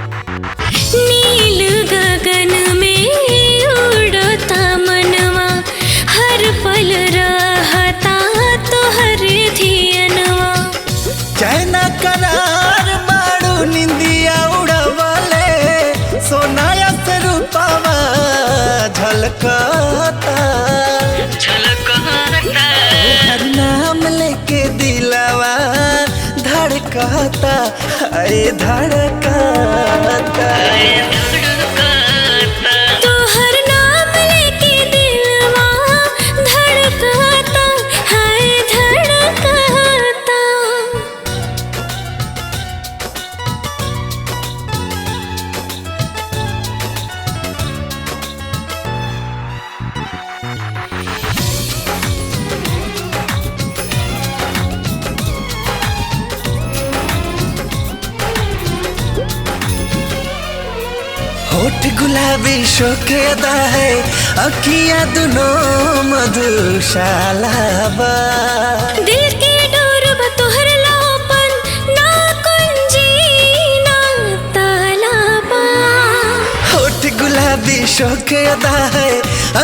नील गगन में उड़ता मनवा, हर पल रहता तोहर धियनवा। चैना करार बाड़ू निंदिया उड़वले, सोनाया से रूपावा झलकता हर नाम लेके दिलावा धड़कता, अरे धड़कता। तोहर नाम लेके दिलवा धड़कता, हाय धड़कता। होठ गुलाबी शोकेदा है, अखियां दोनों मधुशाला बा। दिल के डोर तोहर लापन, ना कुंजी ना तालाबा। होठ गुलाबी शोकेदा है,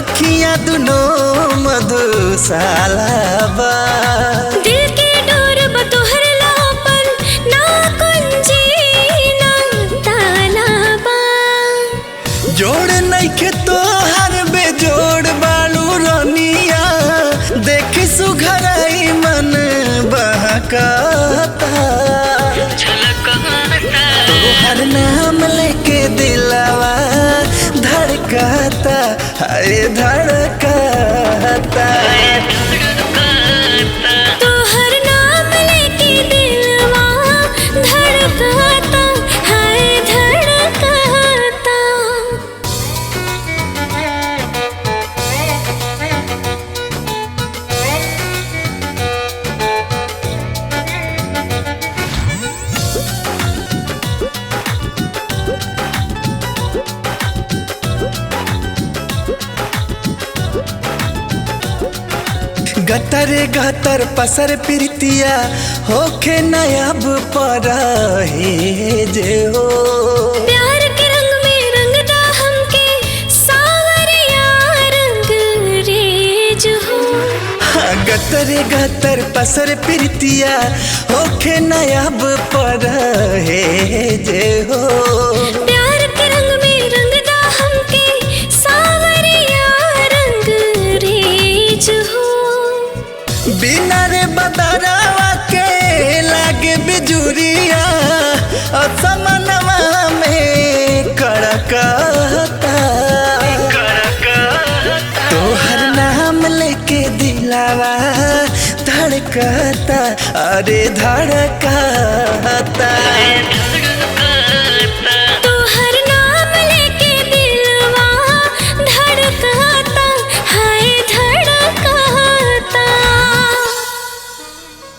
अखियां दोनों मधुशाला बा। दिल के डोर तोहर लापन, ना कुंजी ना तालाबा। जोड़ नइखे तोहर बेजोड़ बालू रनिया, देखी सुघराई मन बहकता। तोहर नाम लेके दिलावा धड़कता, अरे धड़कता। तोहर नाम लेके दिलवा धड़कता, हाय धड़कता। गतरे गतर पसर प्रीतिया होखे नयाब पर जे हो। प्यार के रंग में रंगदा हमके सावरिया रंग रेज हो। हाँ, गतरे गतर पसर प्रीतिया होखे नयाब पर जे हो। प्यार के रंग में रंगदा हमके सावरिया रंग रेज हो। बिना रे बदरावा के लागे बिजुरिया, असमनवा में कड़कता। तोहर नाम लेके दिलावा धड़कता, अरे धड़कता।